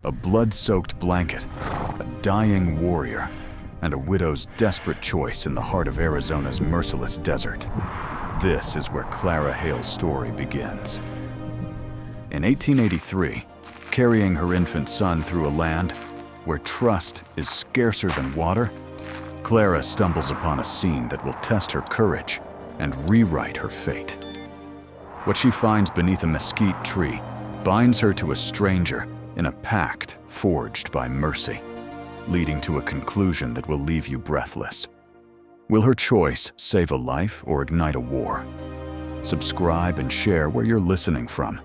A blood-soaked blanket, a dying warrior, and a widow's desperate choice in the heart of Arizona's merciless desert. This is where Clara Hale's story begins. In 1883, carrying her infant son through a land where trust is scarcer than water, Clara stumbles upon a scene that will test her courage and rewrite her fate. What she finds beneath a mesquite tree binds her to a stranger in a pact forged by mercy, leading to a conclusion that will leave you breathless. Will her choice save a life or ignite a war? Subscribe and share where you're listening from.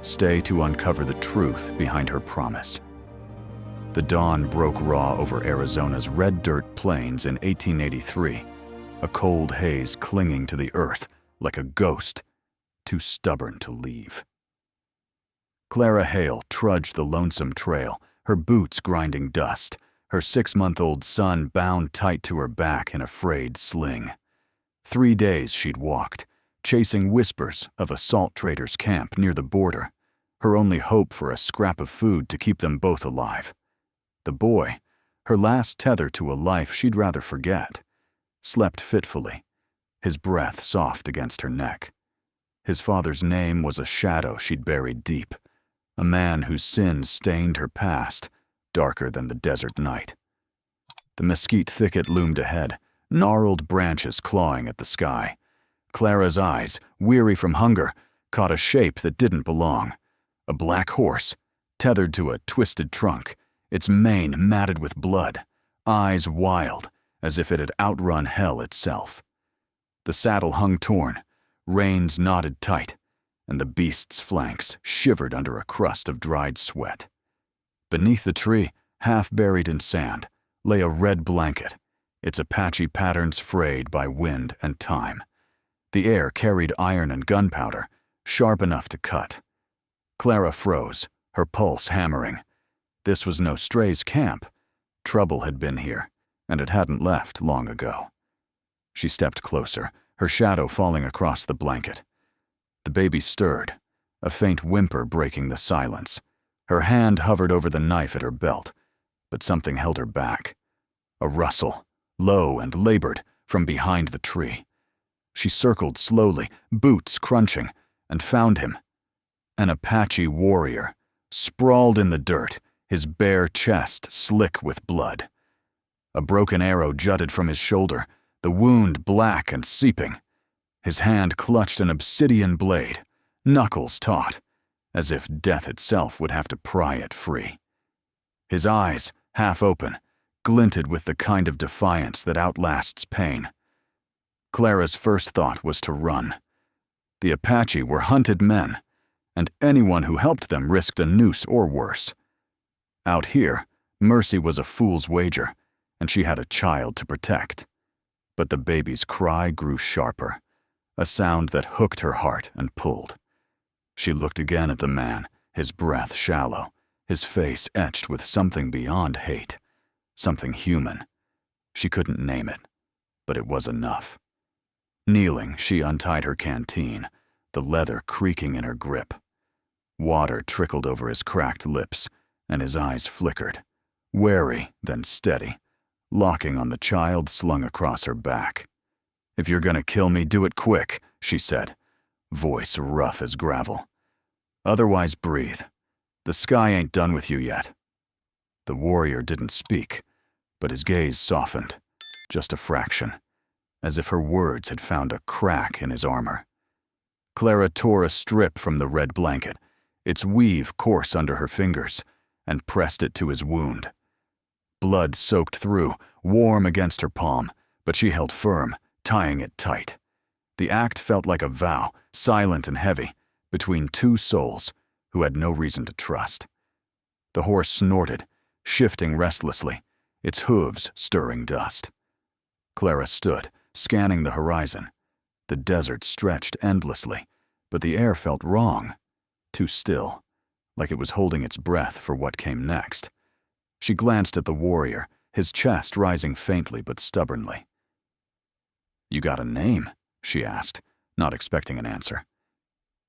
Stay to uncover the truth behind her promise. The dawn broke raw over Arizona's red dirt plains in 1883, a cold haze clinging to the earth like a ghost, too stubborn to leave. Clara Hale trudged the lonesome trail, her boots grinding dust, her 6-month-old son bound tight to her back in a frayed sling. 3 days she'd walked, chasing whispers of a salt trader's camp near the border, her only hope for a scrap of food to keep them both alive. The boy, her last tether to a life she'd rather forget, slept fitfully, his breath soft against her neck. His father's name was a shadow she'd buried deep, a man whose sins stained her past, darker than the desert night. The mesquite thicket loomed ahead, gnarled branches clawing at the sky. Clara's eyes, weary from hunger, caught a shape that didn't belong. A black horse, tethered to a twisted trunk, its mane matted with blood, eyes wild, as if it had outrun hell itself. The saddle hung torn, reins knotted tight, and the beast's flanks shivered under a crust of dried sweat. Beneath the tree, half buried in sand, lay a red blanket, its Apache patterns frayed by wind and time. The air carried iron and gunpowder, sharp enough to cut. Clara froze, her pulse hammering. This was no stray's camp. Trouble had been here, and it hadn't left long ago. She stepped closer, her shadow falling across the blanket. The baby stirred, a faint whimper breaking the silence. Her hand hovered over the knife at her belt, but something held her back. A rustle, low and labored, from behind the tree. She circled slowly, boots crunching, and found him. An Apache warrior, sprawled in the dirt, his bare chest slick with blood. A broken arrow jutted from his shoulder, the wound black and seeping. His hand clutched an obsidian blade, knuckles taut, as if death itself would have to pry it free. His eyes, half open, glinted with the kind of defiance that outlasts pain. Clara's first thought was to run. The Apache were hunted men, and anyone who helped them risked a noose or worse. Out here, mercy was a fool's wager, and she had a child to protect. But the baby's cry grew sharper, a sound that hooked her heart and pulled. She looked again at the man, his breath shallow, his face etched with something beyond hate, something human. She couldn't name it, but it was enough. Kneeling, she untied her canteen, the leather creaking in her grip. Water trickled over his cracked lips, and his eyes flickered, wary then steady, locking on the child slung across her back. "If you're gonna kill me, do it quick," she said, voice rough as gravel. "Otherwise breathe. The sky ain't done with you yet." The warrior didn't speak, but his gaze softened, just a fraction, as if her words had found a crack in his armor. Clara tore a strip from the red blanket, its weave coarse under her fingers, and pressed it to his wound. Blood soaked through, warm against her palm, but she held firm, tying it tight. The act felt like a vow, silent and heavy, between two souls who had no reason to trust. The horse snorted, shifting restlessly, its hooves stirring dust. Clara stood, scanning the horizon. The desert stretched endlessly, but the air felt wrong, too still, like it was holding its breath for what came next. She glanced at the warrior, his chest rising faintly but stubbornly. "You got a name?" she asked, not expecting an answer.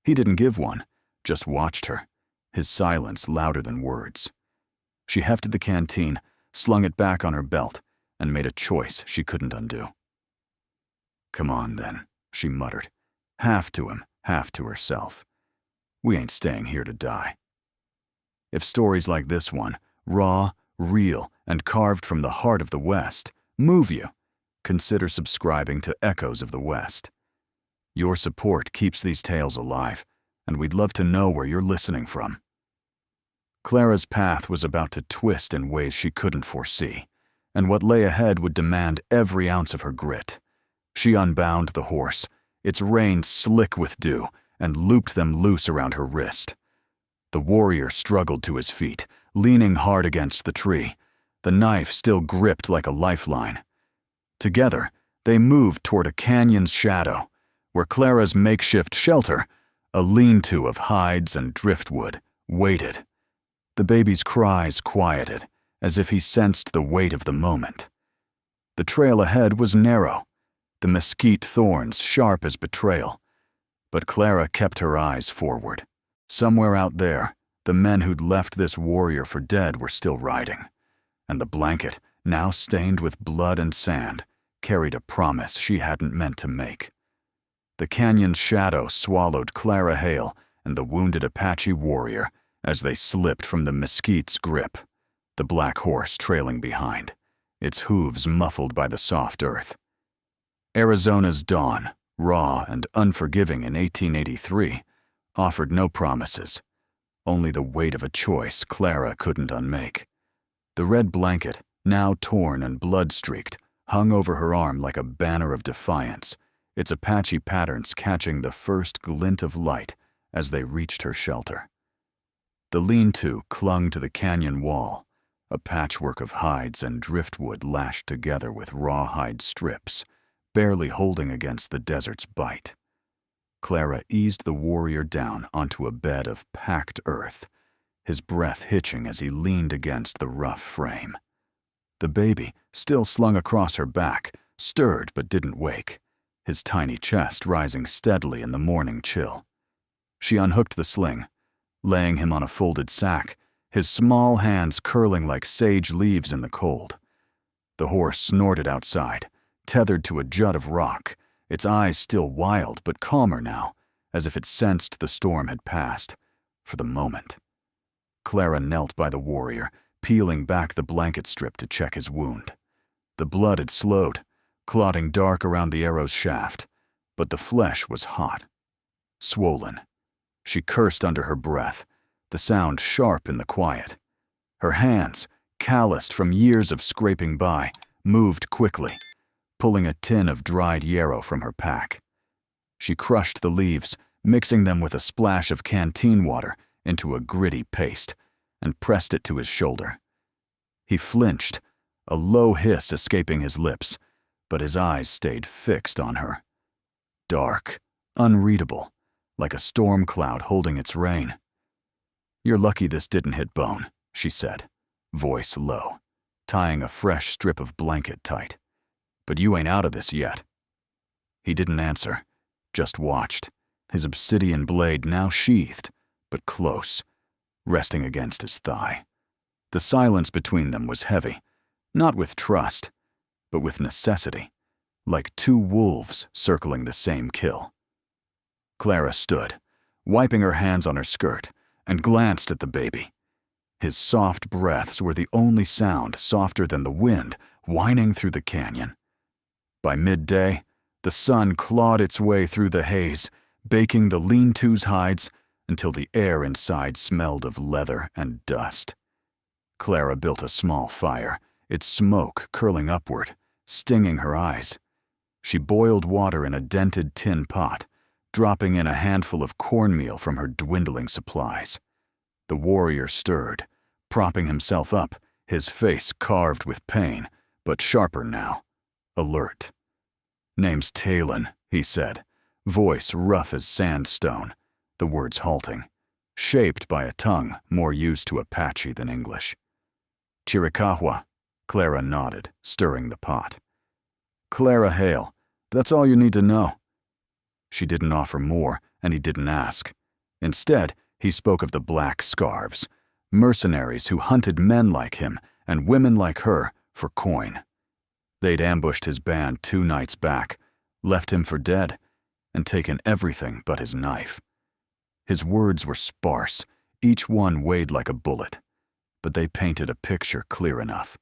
He didn't give one, just watched her, his silence louder than words. She hefted the canteen, slung it back on her belt, and made a choice she couldn't undo. "Come on, then," she muttered, half to him, half to herself. "We ain't staying here to die." If stories like this one, raw, real, and carved from the heart of the West, move you, consider subscribing to Echoes of the West. Your support keeps these tales alive, and we'd love to know where you're listening from. Clara's path was about to twist in ways she couldn't foresee, and what lay ahead would demand every ounce of her grit. She unbound the horse, its reins slick with dew, and looped them loose around her wrist. The warrior struggled to his feet, leaning hard against the tree, the knife still gripped like a lifeline. Together, they moved toward a canyon's shadow, where Clara's makeshift shelter, a lean-to of hides and driftwood, waited. The baby's cries quieted, as if he sensed the weight of the moment. The trail ahead was narrow, the mesquite thorns sharp as betrayal, but Clara kept her eyes forward. Somewhere out there, the men who'd left this warrior for dead were still riding, and the blanket, now stained with blood and sand, carried a promise she hadn't meant to make. The canyon's shadow swallowed Clara Hale and the wounded Apache warrior as they slipped from the mesquite's grip, the black horse trailing behind, its hooves muffled by the soft earth. Arizona's dawn, raw and unforgiving in 1883, offered no promises, only the weight of a choice Clara couldn't unmake. The red blanket, now torn and blood-streaked, hung over her arm like a banner of defiance, its Apache patterns catching the first glint of light as they reached her shelter. The lean-to clung to the canyon wall, a patchwork of hides and driftwood lashed together with rawhide strips, barely holding against the desert's bite. Clara eased the warrior down onto a bed of packed earth, his breath hitching as he leaned against the rough frame. The baby, still slung across her back, stirred but didn't wake, his tiny chest rising steadily in the morning chill. She unhooked the sling, laying him on a folded sack, his small hands curling like sage leaves in the cold. The horse snorted outside, tethered to a jut of rock, its eyes still wild but calmer now, as if it sensed the storm had passed, for the moment. Clara knelt by the warrior, peeling back the blanket strip to check his wound. The blood had slowed, clotting dark around the arrow's shaft, but the flesh was hot, swollen. She cursed under her breath, the sound sharp in the quiet. Her hands, calloused from years of scraping by, moved quickly, pulling a tin of dried yarrow from her pack. She crushed the leaves, mixing them with a splash of canteen water into a gritty paste, and pressed it to his shoulder. He flinched, a low hiss escaping his lips, but his eyes stayed fixed on her. Dark, unreadable, like a storm cloud holding its rain. "You're lucky this didn't hit bone," she said, voice low, tying a fresh strip of blanket tight. "But you ain't out of this yet." He didn't answer, just watched, his obsidian blade now sheathed, but close, resting against his thigh. The silence between them was heavy, not with trust, but with necessity, like two wolves circling the same kill. Clara stood, wiping her hands on her skirt, and glanced at the baby. His soft breaths were the only sound softer than the wind whining through the canyon. By midday, the sun clawed its way through the haze, baking the lean-to's hides until the air inside smelled of leather and dust. Clara built a small fire, its smoke curling upward, stinging her eyes. She boiled water in a dented tin pot, dropping in a handful of cornmeal from her dwindling supplies. The warrior stirred, propping himself up, his face carved with pain, but sharper now, alert. "Name's Talon," he said, voice rough as sandstone, the words halting, shaped by a tongue more used to Apache than English. "Chiricahua," Clara nodded, stirring the pot. "Clara Hale, that's all you need to know." She didn't offer more, and he didn't ask. Instead, he spoke of the black scarves, mercenaries who hunted men like him and women like her for coin. They'd ambushed his band 2 nights back, left him for dead, and taken everything but his knife. His words were sparse, each one weighed like a bullet, but they painted a picture clear enough.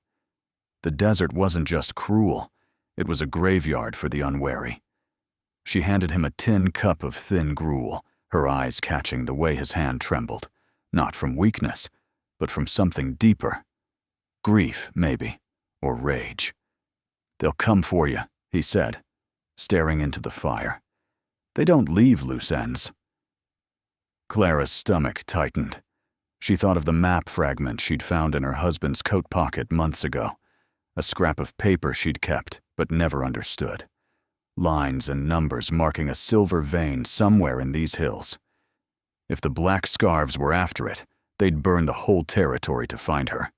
The desert wasn't just cruel, it was a graveyard for the unwary. She handed him a tin cup of thin gruel, her eyes catching the way his hand trembled, not from weakness, but from something deeper. Grief, maybe, or rage. "They'll come for you," he said, staring into the fire. "They don't leave loose ends." Clara's stomach tightened. She thought of the map fragment she'd found in her husband's coat pocket months ago, a scrap of paper she'd kept but never understood. Lines and numbers marking a silver vein somewhere in these hills. If the Black Scarves were after it, they'd burn the whole territory to find her.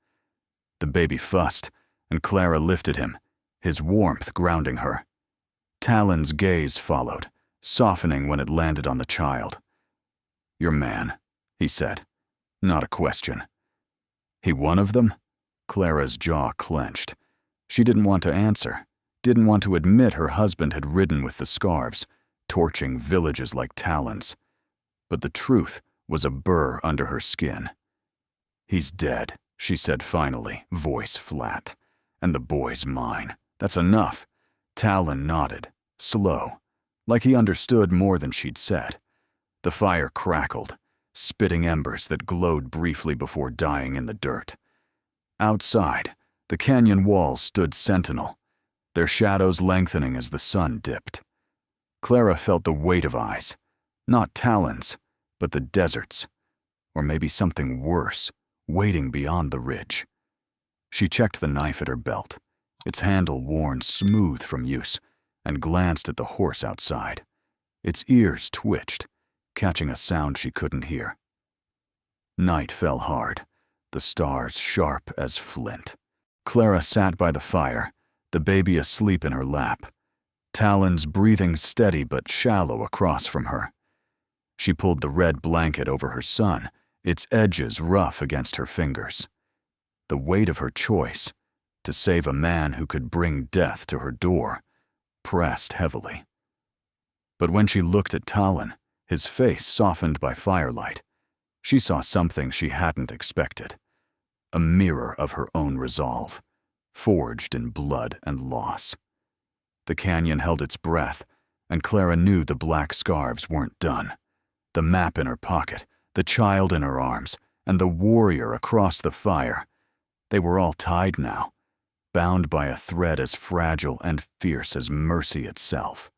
The baby fussed, and Clara lifted him, his warmth grounding her. Talon's gaze followed, softening when it landed on the child. "Your man," he said. Not a question. "He one of them?" Clara's jaw clenched. She didn't want to answer, didn't want to admit her husband had ridden with the Scarves, torching villages like Talons. But the truth was a burr under her skin. "He's dead," she said finally, voice flat. "And the boy's mine. That's enough." Talon nodded, slow, like he understood more than she'd said. The fire crackled, spitting embers that glowed briefly before dying in the dirt. Outside, the canyon walls stood sentinel, their shadows lengthening as the sun dipped. Clara felt the weight of eyes, not Talon's, but the desert's, or maybe something worse, waiting beyond the ridge. She checked the knife at her belt, its handle worn smooth from use, and glanced at the horse outside. Its ears twitched, catching a sound she couldn't hear. Night fell hard, the stars sharp as flint. Clara sat by the fire, the baby asleep in her lap, Talon's breathing steady but shallow across from her. She pulled the red blanket over her son, its edges rough against her fingers. The weight of her choice, to save a man who could bring death to her door, pressed heavily. But when she looked at Talon, his face softened by firelight, she saw something she hadn't expected. A mirror of her own resolve, forged in blood and loss. The canyon held its breath, and Clara knew the Black Scarves weren't done. The map in her pocket, the child in her arms, and the warrior across the fire. They were all tied now, bound by a thread as fragile and fierce as mercy itself.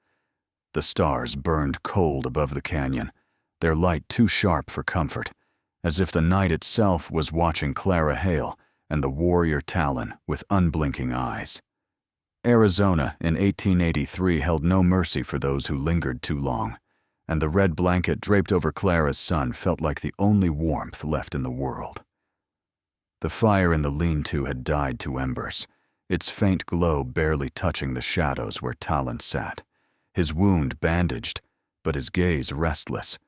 The stars burned cold above the canyon, their light too sharp for comfort, as if the night itself was watching Clara Hale and the warrior Talon with unblinking eyes. Arizona in 1883 held no mercy for those who lingered too long, and the red blanket draped over Clara's son felt like the only warmth left in the world. The fire in the lean-to had died to embers, its faint glow barely touching the shadows where Talon sat, his wound bandaged, but his gaze restless,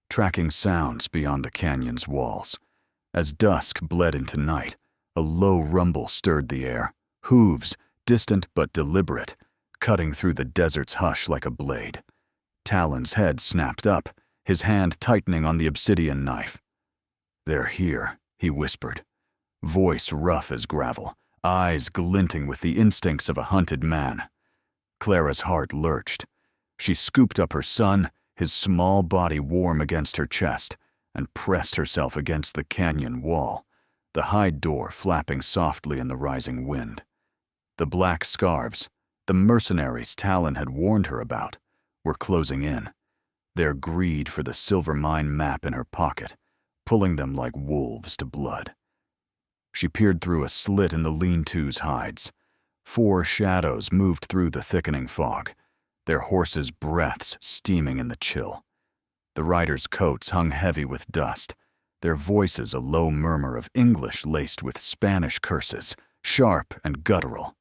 tracking sounds beyond the canyon's walls. As dusk bled into night, a low rumble stirred the air, hooves, distant but deliberate, cutting through the desert's hush like a blade. Talon's head snapped up, his hand tightening on the obsidian knife. "They're here," he whispered, voice rough as gravel, eyes glinting with the instincts of a hunted man. Clara's heart lurched. She scooped up her son, his small body warm against her chest, and pressed herself against the canyon wall, the hide door flapping softly in the rising wind. The Black Scarves, the mercenaries Talon had warned her about, were closing in, their greed for the silver mine map in her pocket, pulling them like wolves to blood. She peered through a slit in the lean-to's hides. 4 shadows moved through the thickening fog, their horses' breaths steaming in the chill. The riders' coats hung heavy with dust, their voices a low murmur of English laced with Spanish curses, sharp and guttural.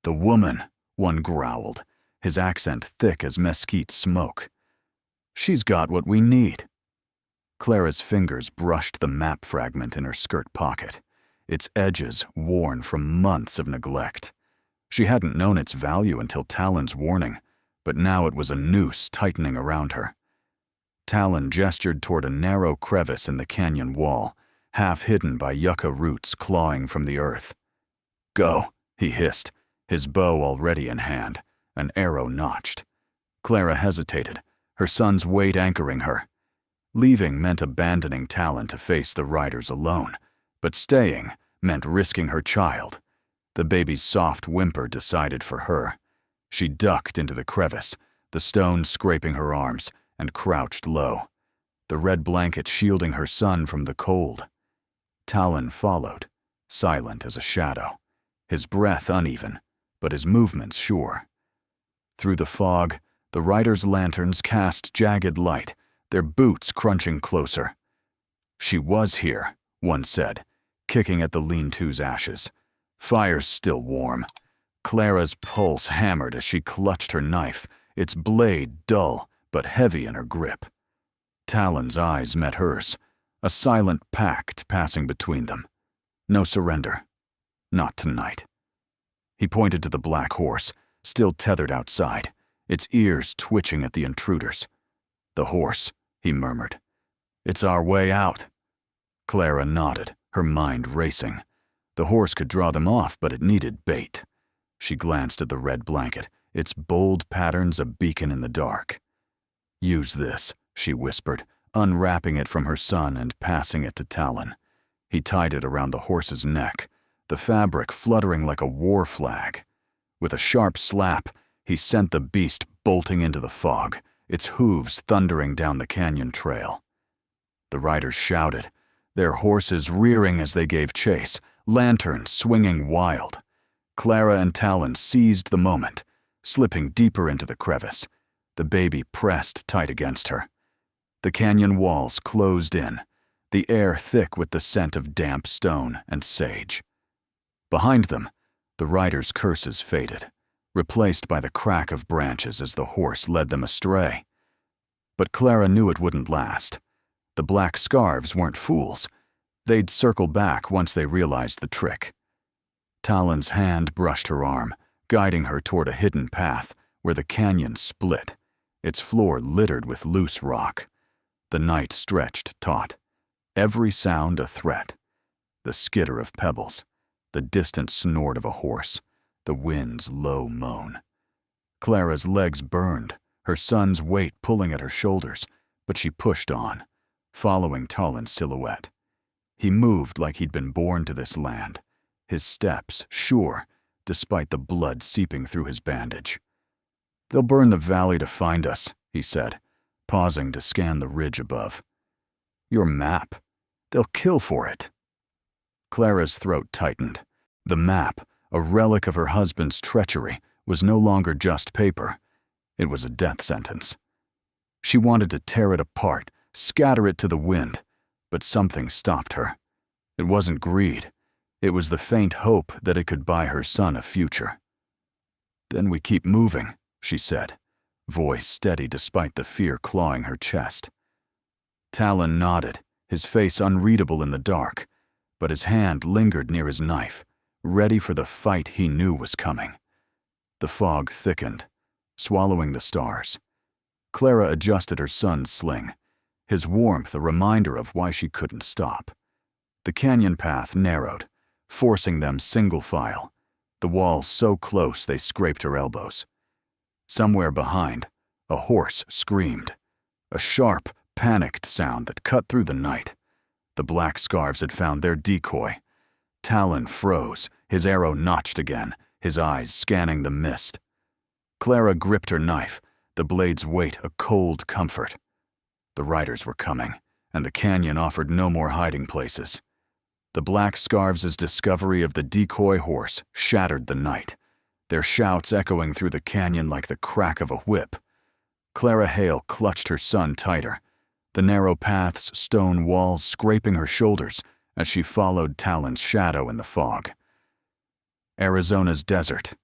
"The woman," one growled, his accent thick as mesquite smoke. "She's got what we need." Clara's fingers brushed the map fragment in her skirt pocket, its edges worn from months of neglect. She hadn't known its value until Talon's warning, but now it was a noose tightening around her. Talon gestured toward a narrow crevice in the canyon wall, half hidden by yucca roots clawing from the earth. "Go," he hissed, his bow already in hand, an arrow notched. Clara hesitated, her son's weight anchoring her. Leaving meant abandoning Talon to face the riders alone, but staying meant risking her child. The baby's soft whimper decided for her. She ducked into the crevice, the stone scraping her arms, and crouched low, the red blanket shielding her son from the cold. Talon followed, silent as a shadow, his breath uneven, but his movements sure. Through the fog, the riders' lanterns cast jagged light, their boots crunching closer. "She was here," one said, kicking at the lean-to's ashes. Fire's still warm. Clara's pulse hammered as she clutched her knife, its blade dull but heavy in her grip. Talon's eyes met hers, a silent pact passing between them. No surrender. Not tonight. He pointed to the black horse, still tethered outside, its ears twitching at the intruders. "The horse," he murmured. "It's our way out." Clara nodded, her mind racing. The horse could draw them off, but it needed bait. She glanced at the red blanket, its bold patterns a beacon in the dark. "Use this," she whispered, unwrapping it from her son and passing it to Talon. He tied it around the horse's neck, the fabric fluttering like a war flag. With a sharp slap, he sent the beast bolting into the fog, its hooves thundering down the canyon trail. The riders shouted, their horses rearing as they gave chase, lanterns swinging wild. Clara and Talon seized the moment, slipping deeper into the crevice. The baby pressed tight against her. The canyon walls closed in, the air thick with the scent of damp stone and sage. Behind them, the riders' curses faded, replaced by the crack of branches as the horse led them astray. But Clara knew it wouldn't last. The black scarves weren't fools. They'd circle back once they realized the trick. Talon's hand brushed her arm, guiding her toward a hidden path where the canyon split, its floor littered with loose rock. The night stretched taut, every sound a threat. The skitter of pebbles, the distant snort of a horse, the wind's low moan. Clara's legs burned, her son's weight pulling at her shoulders, but she pushed on, following Talon's silhouette. He moved like he'd been born to this land, his steps sure, despite the blood seeping through his bandage. "They'll burn the valley to find us," he said, pausing to scan the ridge above. "Your map. They'll kill for it." Clara's throat tightened. The map, a relic of her husband's treachery, was no longer just paper. It was a death sentence. She wanted to tear it apart, scatter it to the wind, but something stopped her. It wasn't greed. It was the faint hope that it could buy her son a future. "Then we keep moving," she said, voice steady despite the fear clawing her chest. Talon nodded, his face unreadable in the dark, but his hand lingered near his knife, ready for the fight he knew was coming. The fog thickened, swallowing the stars. Clara adjusted her son's sling, his warmth a reminder of why she couldn't stop. The canyon path narrowed, forcing them single file, the walls so close they scraped her elbows. Somewhere behind, a horse screamed, a sharp, panicked sound that cut through the night. The black scarves had found their decoy. Talon froze, his arrow notched again, his eyes scanning the mist. Clara gripped her knife, the blade's weight a cold comfort. The riders were coming, and the canyon offered no more hiding places. The black scarves' discovery of the decoy horse shattered the night, their shouts echoing through the canyon like the crack of a whip. Clara Hale clutched her son tighter, the narrow path's stone walls scraping her shoulders as she followed Talon's shadow in the fog. Arizona's desert,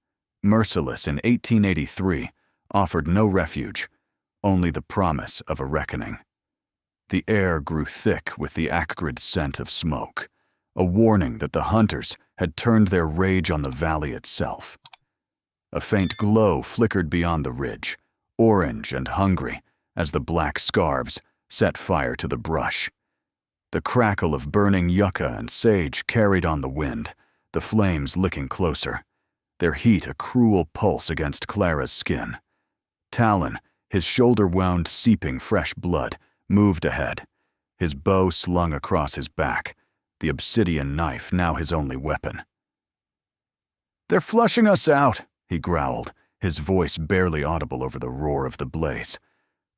merciless in 1883, offered no refuge, only the promise of a reckoning. The air grew thick with the acrid scent of smoke, a warning that the hunters had turned their rage on the valley itself. A faint glow flickered beyond the ridge, orange and hungry, as the black scarves set fire to the brush. The crackle of burning yucca and sage carried on the wind, the flames licking closer, their heat a cruel pulse against Clara's skin. Talon, his shoulder wound seeping fresh blood, moved ahead, his bow slung across his back, the obsidian knife now his only weapon. "They're flushing us out," he growled, his voice barely audible over the roar of the blaze.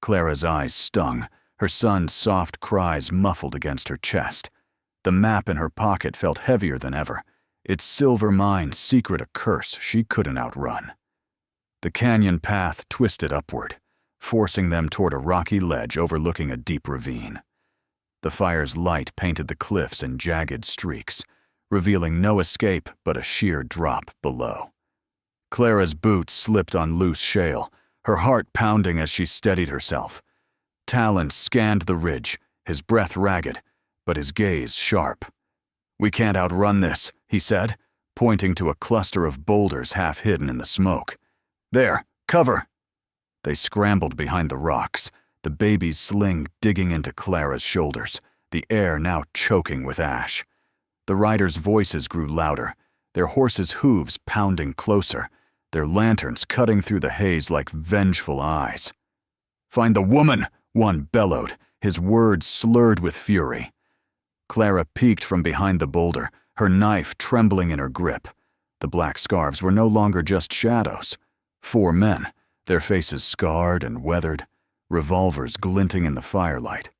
Clara's eyes stung, her son's soft cries muffled against her chest. The map in her pocket felt heavier than ever, its silver mine secret a curse she couldn't outrun. The canyon path twisted upward, forcing them toward a rocky ledge overlooking a deep ravine. The fire's light painted the cliffs in jagged streaks, revealing no escape but a sheer drop below. Clara's boots slipped on loose shale, her heart pounding as she steadied herself. Talon scanned the ridge, his breath ragged, but his gaze sharp. "We can't outrun this," he said, pointing to a cluster of boulders half hidden in the smoke. "There, cover!" They scrambled behind the rocks, the baby's sling digging into Clara's shoulders, the air now choking with ash. The riders' voices grew louder, their horses' hooves pounding closer, their lanterns cutting through the haze like vengeful eyes. "Find the woman!" one bellowed, his words slurred with fury. Clara peeked from behind the boulder, her knife trembling in her grip. The black scarves were no longer just shadows. 4 men, their faces scarred and weathered, revolvers glinting in the firelight.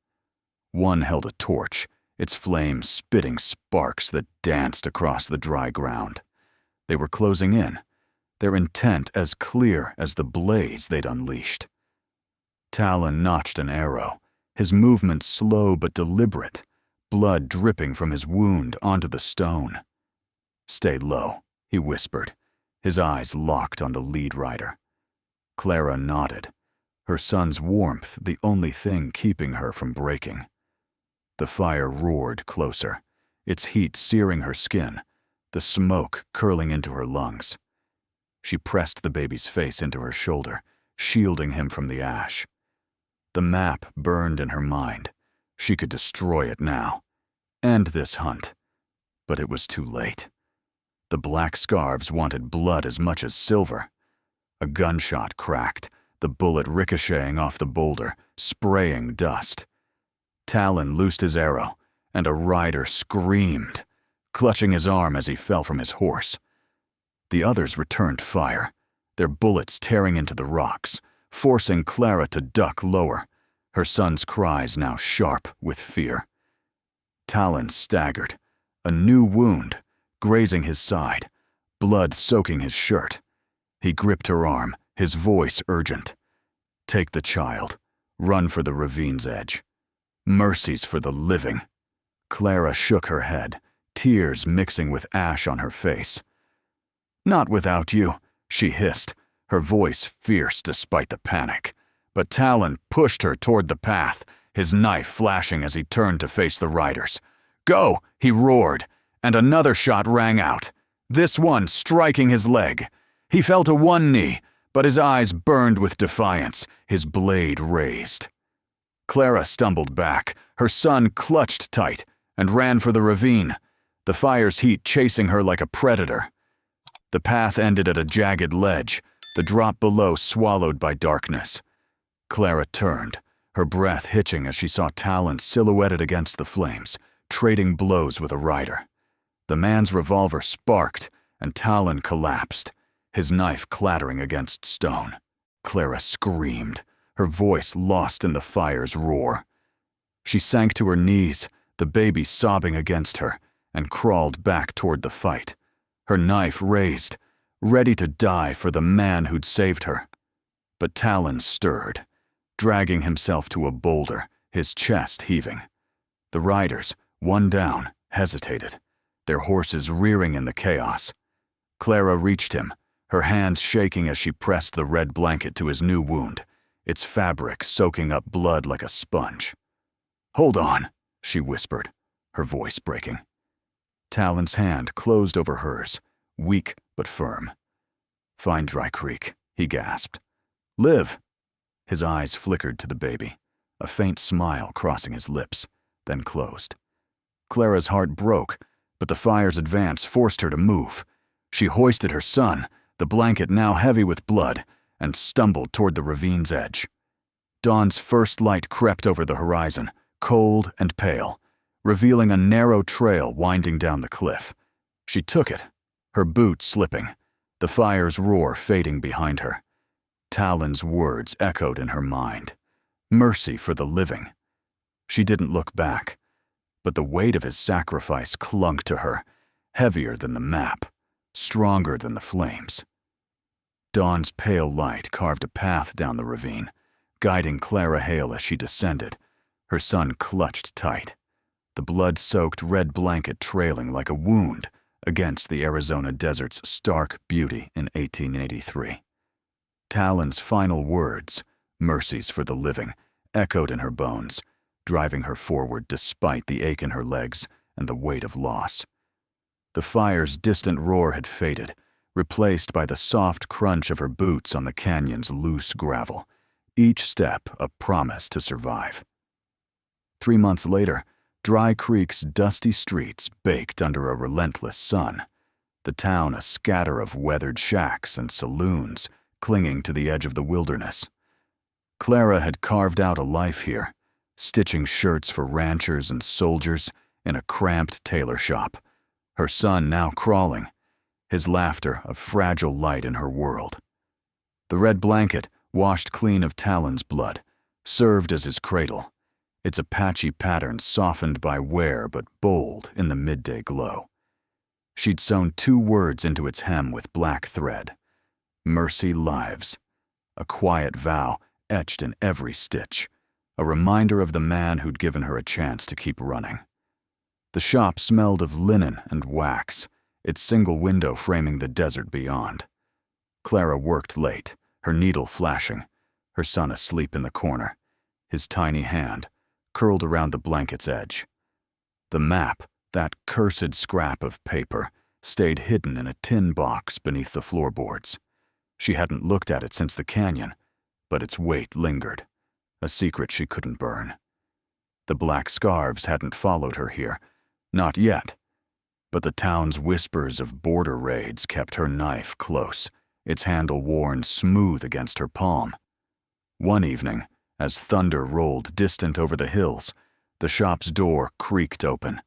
One held a torch, its flames spitting sparks that danced across the dry ground. They were closing in, their intent as clear as the blaze they'd unleashed. Talon notched an arrow, his movement slow but deliberate, blood dripping from his wound onto the stone. "Stay low," he whispered, his eyes locked on the lead rider. Clara nodded, her son's warmth the only thing keeping her from breaking. The fire roared closer, its heat searing her skin, the smoke curling into her lungs. She pressed the baby's face into her shoulder, shielding him from the ash. The map burned in her mind. She could destroy it now. End this hunt. But it was too late. The black scarves wanted blood as much as silver. A gunshot cracked, the bullet ricocheting off the boulder, spraying dust. Talon loosed his arrow, and a rider screamed, clutching his arm as he fell from his horse. The others returned fire, their bullets tearing into the rocks, forcing Clara to duck lower, her son's cries now sharp with fear. Talon staggered, a new wound, grazing his side, blood soaking his shirt. He gripped her arm, his voice urgent. "Take the child. Run for the ravine's edge. Mercies for the living." Clara shook her head, tears mixing with ash on her face. "Not without you," she hissed, her voice fierce despite the panic. But Talon pushed her toward the path, his knife flashing as he turned to face the riders. "Go!" he roared, and another shot rang out, this one striking his leg. He fell to one knee, but his eyes burned with defiance, his blade raised. Clara stumbled back, her son clutched tight, and ran for the ravine, the fire's heat chasing her like a predator. The path ended at a jagged ledge, the drop below swallowed by darkness. Clara turned, her breath hitching as she saw Talon silhouetted against the flames, trading blows with a rider. The man's revolver sparked, and Talon collapsed, his knife clattering against stone. Clara screamed, her voice lost in the fire's roar. She sank to her knees, the baby sobbing against her, and crawled back toward the fight, her knife raised, ready to die for the man who'd saved her. But Talon stirred, dragging himself to a boulder, his chest heaving. The riders, one down, hesitated, their horses rearing in the chaos. Clara reached him, her hands shaking as she pressed the red blanket to his new wound, its fabric soaking up blood like a sponge. "Hold on," she whispered, her voice breaking. Talon's hand closed over hers, weak but firm. "Find Dry Creek," he gasped. "Liv." His eyes flickered to the baby, a faint smile crossing his lips, then closed. Clara's heart broke, but the fire's advance forced her to move. She hoisted her son, the blanket now heavy with blood, and stumbled toward the ravine's edge. Dawn's first light crept over the horizon, cold and pale, revealing a narrow trail winding down the cliff. She took it, her boot slipping, the fire's roar fading behind her. Talon's words echoed in her mind. Mercy for the living. She didn't look back, but the weight of his sacrifice clung to her, heavier than the map, stronger than the flames. Dawn's pale light carved a path down the ravine, guiding Clara Hale as she descended, her son clutched tight, the blood-soaked red blanket trailing like a wound against the Arizona desert's stark beauty in 1883. Talon's final words, "Mercies for the living," echoed in her bones, driving her forward despite the ache in her legs and the weight of loss. The fire's distant roar had faded, replaced by the soft crunch of her boots on the canyon's loose gravel, each step a promise to survive. 3 months later, Dry Creek's dusty streets baked under a relentless sun, the town a scatter of weathered shacks and saloons clinging to the edge of the wilderness. Clara had carved out a life here, stitching shirts for ranchers and soldiers in a cramped tailor shop, her son now crawling, his laughter a fragile light in her world. The red blanket, washed clean of Talon's blood, served as his cradle, its Apache pattern softened by wear but bold in the midday glow. She'd sewn 2 words into its hem with black thread. Mercy lives, a quiet vow etched in every stitch, a reminder of the man who'd given her a chance to keep running. The shop smelled of linen and wax, its single window framing the desert beyond. Clara worked late, her needle flashing, her son asleep in the corner, his tiny hand curled around the blanket's edge. The map, that cursed scrap of paper, stayed hidden in a tin box beneath the floorboards. She hadn't looked at it since the canyon, but its weight lingered, a secret she couldn't burn. The black scarves hadn't followed her here, not yet, but the town's whispers of border raids kept her knife close, its handle worn smooth against her palm. One evening, as thunder rolled distant over the hills, the shop's door creaked open,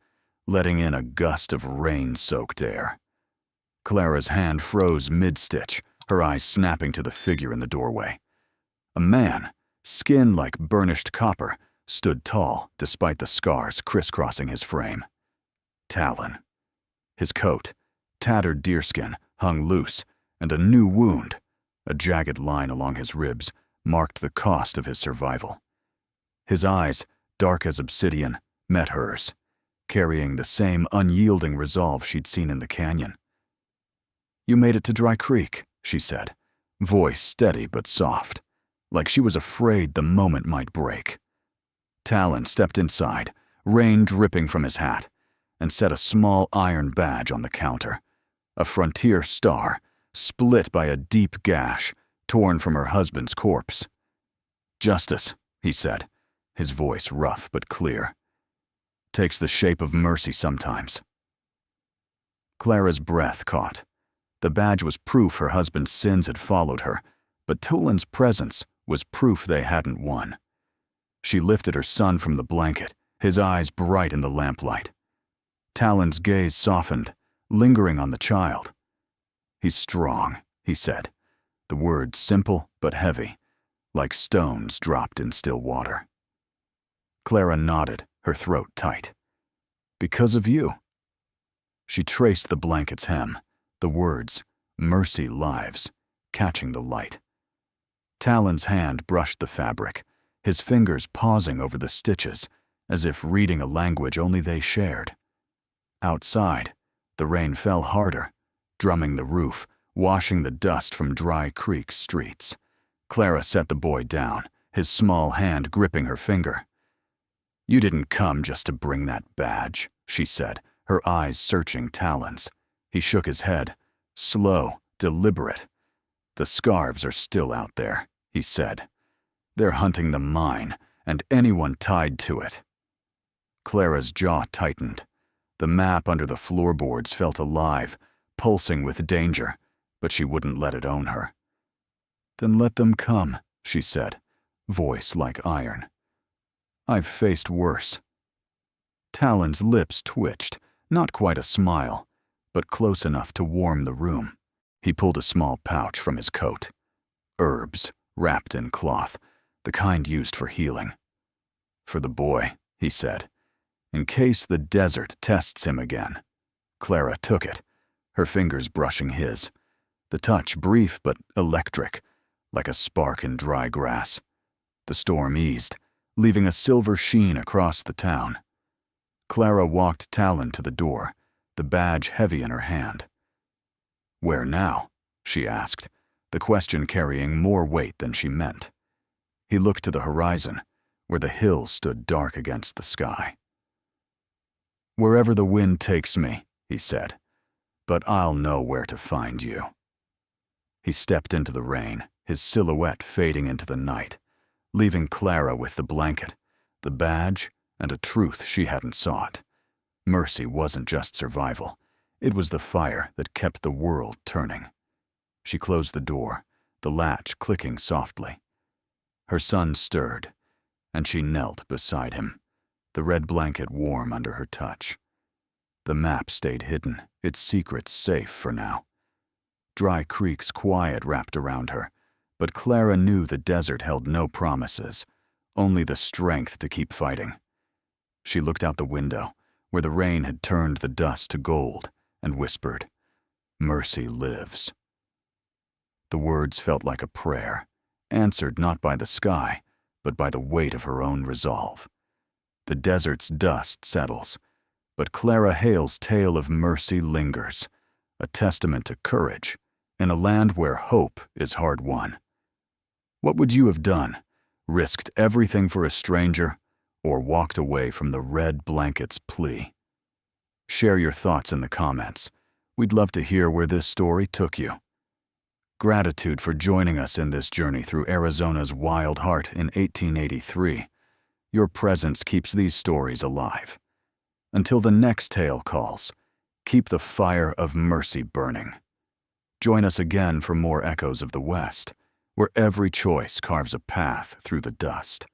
letting in a gust of rain-soaked air. Clara's hand froze mid-stitch, her eyes snapping to the figure in the doorway. A man, skin like burnished copper, stood tall despite the scars crisscrossing his frame. Talon. His coat, tattered deerskin, hung loose, and a new wound, a jagged line along his ribs, marked the cost of his survival. His eyes, dark as obsidian, met hers, carrying the same unyielding resolve she'd seen in the canyon. "You made it to Dry Creek," she said, voice steady but soft, like she was afraid the moment might break. Talon stepped inside, rain dripping from his hat, and set a small iron badge on the counter, a frontier star, split by a deep gash torn from her husband's corpse. "Justice," he said, his voice rough but clear. "Takes the shape of mercy sometimes." Clara's breath caught. The badge was proof her husband's sins had followed her, but Toland's presence was proof they hadn't won. She lifted her son from the blanket, his eyes bright in the lamplight. Talon's gaze softened, lingering on the child. "He's strong," he said, the words simple but heavy, like stones dropped in still water. Clara nodded, her throat tight. "Because of you." She traced the blanket's hem, the words, "Mercy lives," catching the light. Talon's hand brushed the fabric, his fingers pausing over the stitches, as if reading a language only they shared. Outside, the rain fell harder, drumming the roof, washing the dust from Dry Creek's streets. Clara set the boy down, his small hand gripping her finger. "You didn't come just to bring that badge," she said, her eyes searching Talon's. He shook his head, slow, deliberate. "The scarves are still out there," he said. "They're hunting the mine, and anyone tied to it." Clara's jaw tightened. The map under the floorboards felt alive, pulsing with danger, but she wouldn't let it own her. "Then let them come," she said, voice like iron. "I've faced worse." Talon's lips twitched, not quite a smile, but close enough to warm the room. He pulled a small pouch from his coat. Herbs, wrapped in cloth, the kind used for healing. "For the boy," he said, "in case the desert tests him again." Clara took it, her fingers brushing his. The touch brief but electric, like a spark in dry grass. The storm eased, leaving a silver sheen across the town. Clara walked Talon to the door, the badge heavy in her hand. "Where now?" she asked, the question carrying more weight than she meant. He looked to the horizon, where the hills stood dark against the sky. "Wherever the wind takes me," he said, "but I'll know where to find you." He stepped into the rain, his silhouette fading into the night, leaving Clara with the blanket, the badge, and a truth she hadn't sought. Mercy wasn't just survival. It was the fire that kept the world turning. She closed the door, the latch clicking softly. Her son stirred, and she knelt beside him, the red blanket warm under her touch. The map stayed hidden, its secrets safe for now. Dry Creek's quiet wrapped around her, but Clara knew the desert held no promises, only the strength to keep fighting. She looked out the window, where the rain had turned the dust to gold, and whispered, "Mercy lives." The words felt like a prayer, answered not by the sky, but by the weight of her own resolve. The desert's dust settles, but Clara Hale's tale of mercy lingers, a testament to courage, in a land where hope is hard won. What would you have done? Risked everything for a stranger, or walked away from the red blanket's plea? Share your thoughts in the comments. We'd love to hear where this story took you. Gratitude for joining us in this journey through Arizona's wild heart in 1883. Your presence keeps these stories alive. Until the next tale calls, keep the fire of mercy burning. Join us again for more echoes of the West, where every choice carves a path through the dust.